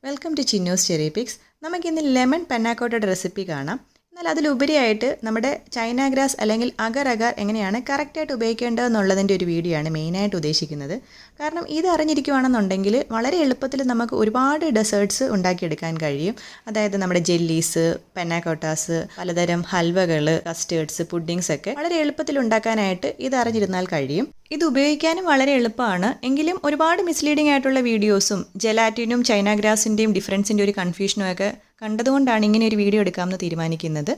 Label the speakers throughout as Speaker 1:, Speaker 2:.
Speaker 1: Welcome to Chinnus cherry picks. നമുക്കിന്ന് lemon പെന്നാക്കോട്ടയുടെ recipe കാണാം. എന്നാൽ അതിലുപരിയായിട്ട് നമ്മുടെ ചൈന ഗ്രാസ് അല്ലെങ്കിൽ അഗർ അഗർ എങ്ങനെയാണ് കറക്റ്റായിട്ട് ഉപയോഗിക്കേണ്ടതെന്നുള്ളതിൻ്റെ ഒരു വീഡിയോ ആണ് മെയിനായിട്ട് ഉദ്ദേശിക്കുന്നത്. കാരണം ഇത് അറിഞ്ഞിരിക്കുകയാണെന്നുണ്ടെങ്കിൽ വളരെ എളുപ്പത്തിൽ നമുക്ക് ഒരുപാട് ഡെസേർട്ട്സ് ഉണ്ടാക്കിയെടുക്കാൻ കഴിയും. അതായത് നമ്മുടെ ജെല്ലീസ്, പെന്നാക്കോട്ടാസ്, പലതരം ഹൽവകൾ, കസ്റ്റേർഡ്സ്, പുഡിങ്സ് ഒക്കെ വളരെ എളുപ്പത്തിൽ ഉണ്ടാക്കാനായിട്ട് ഇത് അറിഞ്ഞിരുന്നാൽ കഴിയും. ഇത് ഉപയോഗിക്കാനും വളരെ എളുപ്പമാണ്. എങ്കിലും ഒരുപാട് മിസ്ലീഡിംഗ് ആയിട്ടുള്ള വീഡിയോസും ജെലാറ്റിനും ചൈന ഗ്രാസിൻ്റെയും ഡിഫറൻസിൻ്റെ ഒരു കൺഫ്യൂഷനും ഒക്കെ കണ്ടതുകൊണ്ടാണ് ഇങ്ങനെ ഒരു വീഡിയോ എടുക്കാമെന്ന് തീരുമാനിക്കുന്നത്.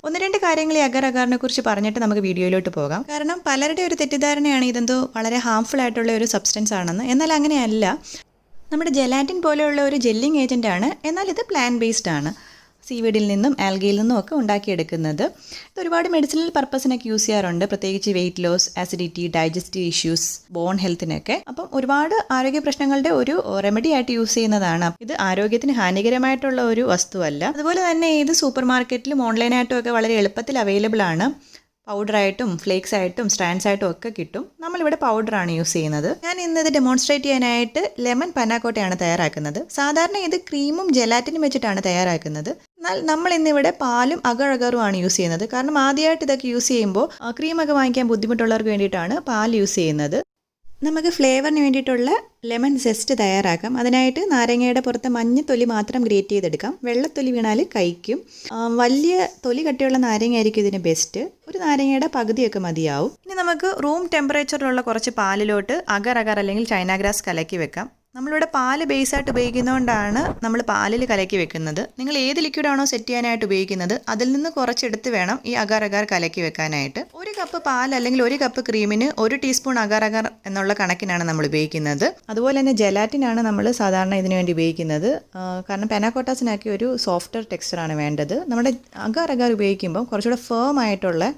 Speaker 1: ഒന്ന് രണ്ട് കാര്യങ്ങൾ ഈ അഗർ അഗറിനെ കുറിച്ച് പറഞ്ഞിട്ട് നമുക്ക് വീഡിയോയിലോട്ട് പോകാം. കാരണം പലരുടെ ഒരു തെറ്റിദ്ധാരണയാണ് ഇതെന്തോ വളരെ ഹാംഫുൾ ആയിട്ടുള്ള ഒരു സബ്സ്റ്റൻസ് ആണെന്ന്. എന്നാൽ അങ്ങനെയല്ല. നമ്മുടെ ജെലാറ്റിൻ പോലെയുള്ള ഒരു ജെല്ലിങ് ഏജൻ്റാണ്. എന്നാൽ ഇത് പ്ലാന്റ് ബേസ്ഡ് ആണ്. സീവീഡിൽ നിന്നും ആൽഗയിൽ നിന്നും ഒക്കെ ഉണ്ടാക്കിയെടുക്കുന്നത്. ഇത് ഒരുപാട് മെഡിസിനൽ പർപ്പസിനൊക്കെ യൂസ് ചെയ്യാറുണ്ട്, പ്രത്യേകിച്ച് weight loss, acidity, digestive issues, bone ഹെൽത്തിനൊക്കെ. അപ്പം ഒരുപാട് ആരോഗ്യ പ്രശ്നങ്ങളുടെ ഒരു റെമഡി ആയിട്ട് യൂസ് ചെയ്യുന്നതാണ്. ഇത് ആരോഗ്യത്തിന് ഹാനികരമായിട്ടുള്ള ഒരു വസ്തുവല്ല. അതുപോലെ തന്നെ ഇത് സൂപ്പർ മാർക്കറ്റിലും ഓൺലൈനായിട്ടും ഒക്കെ വളരെ എളുപ്പത്തിൽ അവൈലബിൾ ആണ്. പൗഡറായിട്ടും ഫ്ലേക്സ് ആയിട്ടും സ്ട്രാൻഡ്സ് ആയിട്ടും ഒക്കെ കിട്ടും. നമ്മളിവിടെ പൗഡറാണ് യൂസ് ചെയ്യുന്നത്. ഞാൻ ഇന്നത് ഡെമോൺസ്ട്രേറ്റ് ചെയ്യാനായിട്ട് ലെമൺ പന്നാക്കോട്ടയാണ് തയ്യാറാക്കുന്നത്. സാധാരണ ഇത് ക്രീമും ജെലാറ്റിനും വെച്ചിട്ടാണ് തയ്യാറാക്കുന്നത്. എന്നാൽ നമ്മൾ ഇന്നിവിടെ പാലും അഗർ അഗറുമാണ് യൂസ് ചെയ്യുന്നത്. കാരണം ആദ്യമായിട്ട് ഇതൊക്കെ യൂസ് ചെയ്യുമ്പോൾ ക്രീമൊക്കെ വാങ്ങിക്കാൻ ബുദ്ധിമുട്ടുള്ളവർക്ക് വേണ്ടിയിട്ടാണ് പാൽ യൂസ് ചെയ്യുന്നത്. നമുക്ക് ഫ്ലേവറിന് വേണ്ടിയിട്ടുള്ള ലെമൺ സെസ്റ്റ് തയ്യാറാക്കാം. അതിനായിട്ട് നാരങ്ങയുടെ പുറത്ത് മഞ്ഞ തൊലി മാത്രം ഗ്രേറ്റ് ചെയ്തെടുക്കാം. വെള്ളത്തൊലി വീണാൽ കഴിക്കും. വലിയ തൊലി കട്ടിയുള്ള നാരങ്ങ ആയിരിക്കും ഇതിന് ബെസ്റ്റ്. ഒരു നാരങ്ങയുടെ പകുതിയൊക്കെ മതിയാവും. ഇനി നമുക്ക് റൂം ടെമ്പറേച്ചറിലുള്ള കുറച്ച് പാലിലോട്ട് അഗർ അഗർ അല്ലെങ്കിൽ ചൈന ഗ്രാസ് കലക്കി വെക്കാം. നമ്മളിവിടെ പാല് ബേസായിട്ട് ഉപയോഗിക്കുന്നതുകൊണ്ടാണ് നമ്മൾ പാലിൽ കലക്കി വെക്കുന്നത്. നിങ്ങൾ ഏത് ലിക്വിഡാണോ സെറ്റ് ചെയ്യാനായിട്ട് ഉപയോഗിക്കുന്നത് അതിൽ നിന്ന് കുറച്ചെടുത്ത് വേണം ഈ അഗർ അഗർ കലക്കി വെക്കാനായിട്ട്. ഒരു കപ്പ് പാൽ അല്ലെങ്കിൽ ഒരു കപ്പ് ക്രീമിന് 1 ടീസ്പൂൺ അഗർ അഗർ എന്നുള്ള കണക്കിനാണ് നമ്മൾ ഉപയോഗിക്കുന്നത്. അതുപോലെ തന്നെ ജെലാറ്റിനാണ് നമ്മൾ സാധാരണ ഇതിനു വേണ്ടി ഉപയോഗിക്കുന്നത്. കാരണം പെനാക്കോട്ടാസിനാക്കി ഒരു സോഫ്റ്റർ ടെക്സ്ചറാണ് വേണ്ടത്. നമ്മുടെ അഗർ അഗർ ഉപയോഗിക്കുമ്പോൾ കുറച്ചുകൂടെ ഫേം ആയിട്ടുള്ള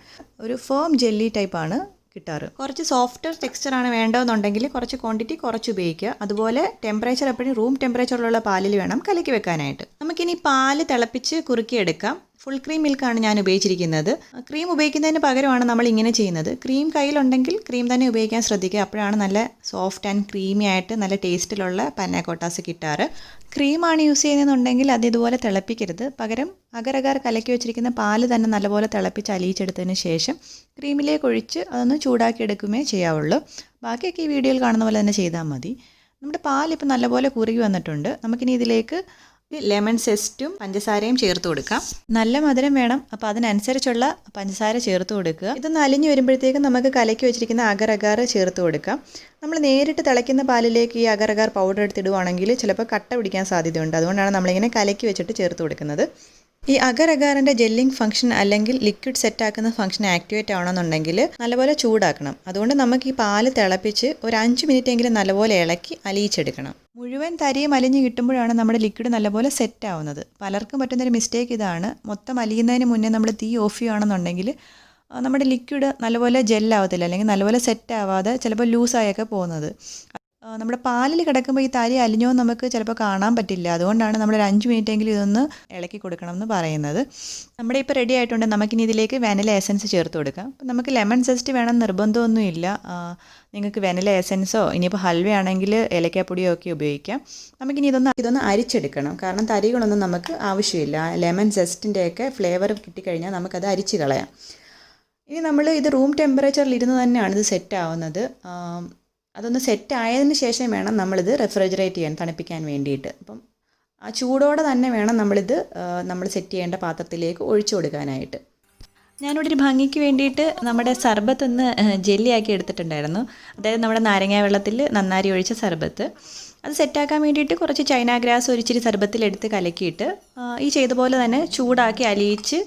Speaker 1: ഒരു ഫേം ജെല്ലി ടൈപ്പാണ് കിട്ടാറ്. കുറച്ച് സോഫ്റ്റർ ടെക്സ്ചറാണ് വേണ്ടതെന്നുണ്ടെങ്കിൽ കുറച്ച് ക്വാണ്ടിറ്റി കുറച്ച് ഉപയോഗിക്കുക. അതുപോലെ ടെമ്പറേച്ചർ എപ്പോഴും റൂം ടെമ്പറേച്ചറിലുള്ള പാലിൽ വേണം കലക്കി വെക്കാനായിട്ട്. നമുക്കിനി പാല് തിളപ്പിച്ച് കുറുക്കിയെടുക്കാം. ഫുൾ ക്രീം മിൽക്കാണ് ഞാൻ ഉപയോഗിച്ചിരിക്കുന്നത്. ക്രീം ഉപയോഗിക്കുന്നതിന് പകരമാണ് നമ്മൾ ഇങ്ങനെ ചെയ്യുന്നത്. ക്രീം കയ്യിലുണ്ടെങ്കിൽ ക്രീം തന്നെ ഉപയോഗിക്കാൻ ശ്രദ്ധിക്കുക. അപ്പോഴാണ് നല്ല സോഫ്റ്റ് ആൻഡ് ക്രീമി ആയിട്ട് നല്ല ടേസ്റ്റിലുള്ള പന്നാക്കോട്ടാസ് കിട്ടാറ്. ക്രീമാണ് യൂസ് ചെയ്യുന്നതെന്നുണ്ടെങ്കിൽ അത് ഇതുപോലെ തിളപ്പിക്കരുത്. പകരം അഗർ അഗർ കലക്കി വെച്ചിരിക്കുന്ന പാല് തന്നെ നല്ലപോലെ തിളപ്പിച്ച് അലിയിച്ചെടുത്തതിന് ശേഷം ക്രീമിലേക്ക് ഒഴിച്ച് അതൊന്ന് ചൂടാക്കി എടുക്കുകയേ ചെയ്യാവുള്ളൂ. ബാക്കിയൊക്കെ ഈ വീഡിയോയിൽ കാണുന്ന പോലെ തന്നെ ചെയ്താൽ മതി. നമ്മുടെ പാലിപ്പോൾ നല്ലപോലെ കുറുകി വന്നിട്ടുണ്ട്. നമുക്കിനി ഇതിലേക്ക് ലെമൺ സെസ്റ്റും പഞ്ചസാരയും ചേർത്ത് കൊടുക്കാം. നല്ല മധുരം വേണം, അപ്പോൾ അതിനനുസരിച്ചുള്ള പഞ്ചസാര ചേർത്ത് കൊടുക്കുക. ഇതൊന്ന് അലിഞ്ഞ് വരുമ്പോഴത്തേക്കും നമുക്ക് കലക്കി വെച്ചിരിക്കുന്ന അഗർ അഗർ ചേർത്ത് കൊടുക്കാം. നമ്മൾ നേരിട്ട് തിളയ്ക്കുന്ന പാലിലേക്ക് ഈ അഗർ അഗർ പൗഡർ എടുത്തിടുവാണെങ്കിൽ ചിലപ്പോൾ കട്ട പിടിക്കാൻ സാധ്യതയുണ്ട്. അതുകൊണ്ടാണ് നമ്മളിങ്ങനെ കലക്കി വെച്ചിട്ട് ചേർത്ത് കൊടുക്കുന്നത്. ഈ അഗർ അഗറിൻ്റെ ജെല്ലിങ് ഫംഗ്ഷൻ അല്ലെങ്കിൽ ലിക്വിഡ് സെറ്റാക്കുന്ന ഫംഗ്ഷൻ ആക്ടിവേറ്റ് ആവണമെന്നുണ്ടെങ്കിൽ നല്ലപോലെ ചൂടാക്കണം. അതുകൊണ്ട് നമുക്ക് ഈ പാല് തിളപ്പിച്ച് ഒരു 5 മിനിറ്റ് എങ്കിലും നല്ലപോലെ ഇളക്കി അലിയിച്ചെടുക്കണം. മുഴുവൻ തരിയും അലിഞ്ഞ് കിട്ടുമ്പോഴാണ് നമ്മുടെ ലിക്വിഡ് നല്ലപോലെ സെറ്റ് ആവുന്നത്. പലർക്കും പറ്റുന്നൊരു മിസ്റ്റേക്ക് ഇതാണ്. മൊത്തം അലിയുന്നതിന് മുന്നേ നമ്മൾ തീ ഓഫ് ചെയ്യുകയാണെന്നുണ്ടെങ്കിൽ നമ്മുടെ ലിക്വിഡ് നല്ലപോലെ ജെല്ലാവത്തില്ല, അല്ലെങ്കിൽ നല്ലപോലെ സെറ്റ് ആവാതെ ചിലപ്പോൾ ലൂസായൊക്കെ പോകുന്നത്. നമ്മുടെ പാലിൽ കിടക്കുമ്പോൾ ഈ തരി അലിഞ്ഞോ നമുക്ക് ചിലപ്പോൾ കാണാൻ പറ്റില്ല. അതുകൊണ്ടാണ് നമ്മൾ ഒരു 5 മിനിറ്റെങ്കിലും ഇതൊന്ന് ഇളക്കി കൊടുക്കണം എന്ന് പറയുന്നത്. നമ്മുടെ ഇപ്പോൾ റെഡി ആയിട്ടുണ്ട്. നമുക്കിനി ഇതിലേക്ക് വാനില എസൻസ് ചേർത്ത് കൊടുക്കാം. അപ്പം നമുക്ക് ലെമൺ സെസ്റ്റ് വേണം നിർബന്ധമൊന്നുമില്ല. നിങ്ങൾക്ക് വാനില എസൻസോ ഇനിയിപ്പോൾ ഹൽവയാണെങ്കിൽ ഏലക്കാപ്പൊടിയോ ഒക്കെ ഉപയോഗിക്കാം. നമുക്കിനി ഇതൊന്ന് അരിച്ചെടുക്കണം. കാരണം തരികളൊന്നും നമുക്ക് ആവശ്യമില്ല. ലെമൺ സെസ്റ്റിൻ്റെയൊക്കെ ഫ്ലേവർ കിട്ടിക്കഴിഞ്ഞാൽ നമുക്കത് അരിച്ച് കളയാം. ഇനി നമ്മൾ ഇത് റൂം ടെമ്പറേച്ചറിൽ ഇരുന്ന് തന്നെയാണ് ഇത് സെറ്റ് ആവുന്നത്. അതൊന്ന് സെറ്റ് ആയതിന് ശേഷം വേണം നമ്മളിത് റെഫ്രിജറേറ്റ് ചെയ്യാൻ, തണുപ്പിക്കാൻ വേണ്ടിയിട്ട്. അപ്പം ആ ചൂടോടെ തന്നെ വേണം നമ്മൾ സെറ്റ് ചെയ്യേണ്ട പാത്രത്തിലേക്ക് ഒഴിച്ചു കൊടുക്കാനായിട്ട്. ഞാനിവിടെ ഒരു ഭംഗിക്ക് വേണ്ടിയിട്ട് നമ്മുടെ സർബത്ത് ഒന്ന് ജെല്ലിയാക്കി എടുത്തിട്ടുണ്ടായിരുന്നു. അതായത് നമ്മുടെ നാരങ്ങ വെള്ളത്തിൽ നന്നാരി ഒഴിച്ച സർബത്ത്. അത് സെറ്റാക്കാൻ വേണ്ടിയിട്ട് കുറച്ച് ചൈന ഗ്രാസ് ഒരിച്ചിരി സർബത്തിലെടുത്ത് കലക്കിയിട്ട് ഈ ചെയ്ത പോലെ തന്നെ ചൂടാക്കി അലിയിച്ച്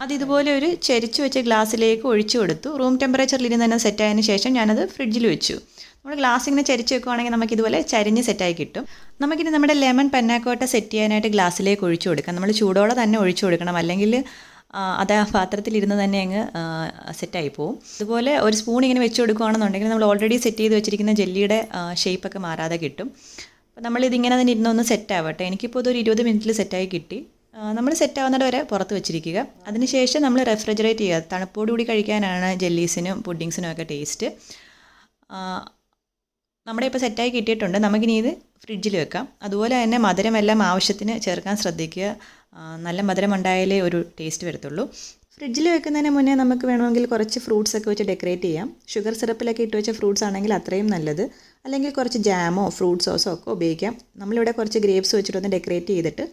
Speaker 1: അത് ഇതുപോലെ ഒരു ചെരിച്ച് വെച്ച ഗ്ലാസ്സിലേക്ക് ഒഴിച്ചു കൊടുത്തു. റൂം ടെമ്പറേച്ചറിൽ ഇരുന്ന് തന്നെ സെറ്റായതിന് ശേഷം ഞാനത് ഫ്രിഡ്ജിൽ വെച്ചു. നമ്മൾ ഗ്ലാസ് ഇങ്ങനെ ചരിച്ച് വെക്കുകയാണെങ്കിൽ നമുക്കിതുപോലെ ചരിഞ്ഞ് സെറ്റായി കിട്ടും. നമുക്കിനി നമ്മുടെ ലെമൺ പെന്നാക്കോട്ട സെറ്റ് ചെയ്യാനായിട്ട് ഗ്ലാസ്സിലേക്ക് ഒഴിച്ചു കൊടുക്കാം. നമ്മൾ ചൂടോടെ തന്നെ ഒഴിച്ചു കൊടുക്കണം, അല്ലെങ്കിൽ അത് ആ പാത്രത്തിലിരുന്ന് തന്നെ അങ്ങ് സെറ്റായി പോവും. അതുപോലെ ഒരു സ്പൂൺ ഇങ്ങനെ വെച്ച് കൊടുക്കുകയാണെന്നുണ്ടെങ്കിൽ നമ്മൾ ഓൾറെഡി സെറ്റ് ചെയ്ത് വെച്ചിരിക്കുന്ന ജെല്ലിയുടെ ഷേപ്പൊക്കെ മാറാതെ കിട്ടും. അപ്പോൾ നമ്മളിതിങ്ങനെ തന്നെ ഇരുന്നൊന്ന് സെറ്റ് ആവട്ടെ. എനിക്കിപ്പോൾ ഇതൊരു 20 മിനിറ്റിൽ സെറ്റായി കിട്ടി. നമ്മൾ സെറ്റ് ആവുന്നത് വരെ പുറത്ത് വെച്ചിരിക്കുക. അതിനുശേഷം നമ്മൾ റെഫ്രിജറേറ്റ് ചെയ്യുക. തണുപ്പോടുകൂടി കഴിക്കാനാണ് ജെല്ലീസിനും പുഡിങ്സിനും ഒക്കെ ടേസ്റ്റ്. നമ്മുടെ ഇപ്പോൾ സെറ്റായി കിട്ടിയിട്ടുണ്ട്. നമുക്കിനി ഇത് ഫ്രിഡ്ജിൽ വെക്കാം. അതുപോലെ തന്നെ മധുരമെല്ലാം ആവശ്യത്തിന് ചേർക്കാൻ ശ്രദ്ധിക്കുക. നല്ല മധുരം ഉണ്ടായാലേ ഒരു ടേസ്റ്റ് വരത്തുള്ളൂ. ഫ്രിഡ്ജിൽ വെക്കുന്നതിന് മുന്നേ നമുക്ക് വേണമെങ്കിൽ കുറച്ച് ഫ്രൂട്ട്സ് ഒക്കെ വെച്ച് ഡെക്കറേറ്റ് ചെയ്യാം. ഷുഗർ സിറപ്പിലൊക്കെ ഇട്ട് വെച്ച ഫ്രൂട്ട്സ് ആണെങ്കിൽ അത്രയും നല്ലത്. അല്ലെങ്കിൽ കുറച്ച് ജാമോ ഫ്രൂട്ട് സോസോ ഒക്കെ ഉപയോഗിക്കാം. നമ്മളിവിടെ കുറച്ച് ഗ്രേപ്സ് വെച്ചിട്ടൊന്ന് ഡെക്കറേറ്റ് ചെയ്തിട്ട്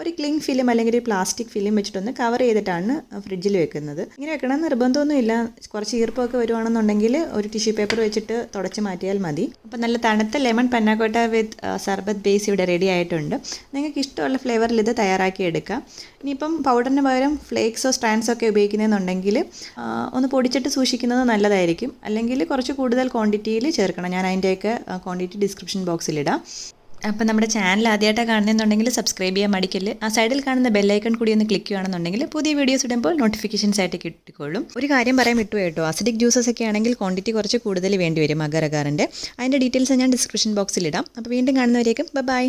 Speaker 1: ഒരു ക്ലിങ് ഫിലിം അല്ലെങ്കിൽ ഒരു പ്ലാസ്റ്റിക് ഫിലിം വെച്ചിട്ടൊന്ന് കവർ ചെയ്തിട്ടാണ് ഫ്രിഡ്ജിൽ വെക്കുന്നത്. ഇങ്ങനെ വെക്കണം നിർബന്ധമൊന്നുമില്ല. കുറച്ച് ഈർപ്പമൊക്കെ വരുവാണെന്നുണ്ടെങ്കിൽ ഒരു ടിഷ്യൂ പേപ്പർ വെച്ചിട്ട് തുടച്ച് മാറ്റിയാൽ മതി. അപ്പോൾ നല്ല തണുത്ത ലെമൺ പന്നാക്കോട്ട വിത്ത് സർബത്ത് ബേസ് ഇവിടെ റെഡി ആയിട്ടുണ്ട്. നിങ്ങൾക്ക് ഇഷ്ടമുള്ള ഫ്ലേവറിൽ ഇത് തയ്യാറാക്കി എടുക്കാം. ഇനിയിപ്പം പൗഡറിന് പകരം ഫ്ലേക്സോ സ്ട്രാൻഡ്സോ ഒക്കെ ഉപയോഗിക്കുന്നതെന്നുണ്ടെങ്കിൽ ഒന്ന് പൊടിച്ചിട്ട് സൂക്ഷിക്കുന്നത് നല്ലതായിരിക്കും. അല്ലെങ്കിൽ കുറച്ച് കൂടുതൽ ക്വാണ്ടിറ്റിയിൽ ചേർക്കണം. ഞാൻ അതിൻ്റെയൊക്കെ ക്വാണ്ടിറ്റി ഡിസ്ക്രിപ്ഷൻ ബോക്സിലിടാം. അപ്പോൾ നമ്മുടെ ചാനൽ ആദ്യമായിട്ടാണ് കാണുന്നതെന്നുണ്ടെങ്കിൽ സബ്സ്ക്രൈബ് ചെയ്യാൻ മടിക്കല്ല്. ആ സൈഡിൽ കാണുന്ന ബെല്ലൈക്കൺ കൂടി ഒന്ന് ക്ലിക്ക് ചെയ്യുകയാണെന്നുണ്ടെങ്കിൽ പുതിയ വീഡിയോസ് ഇടുമ്പോൾ നോട്ടിഫിക്കേഷൻസ് ആയിട്ട് കിട്ടിക്കോളും. ഒരു കാര്യം പറയാൻ വിട്ടു കേട്ടോ, അസിഡിക് ജ്യൂസസ് ഒക്കെ ആണെങ്കിൽ ക്വാണ്ടിറ്റി കുറച്ച് കൂടുതൽ വേണ്ടി വരും അഗർ-അഗറിൻ്റെ. അതിൻ്റെ ഡീറ്റെയിൽസ് ഞാൻ ഡിസ്ക്രിപ്ഷൻ ബോക്സിലിടാം. അപ്പോൾ വീണ്ടും കാണുന്നവരേക്കും ബൈ.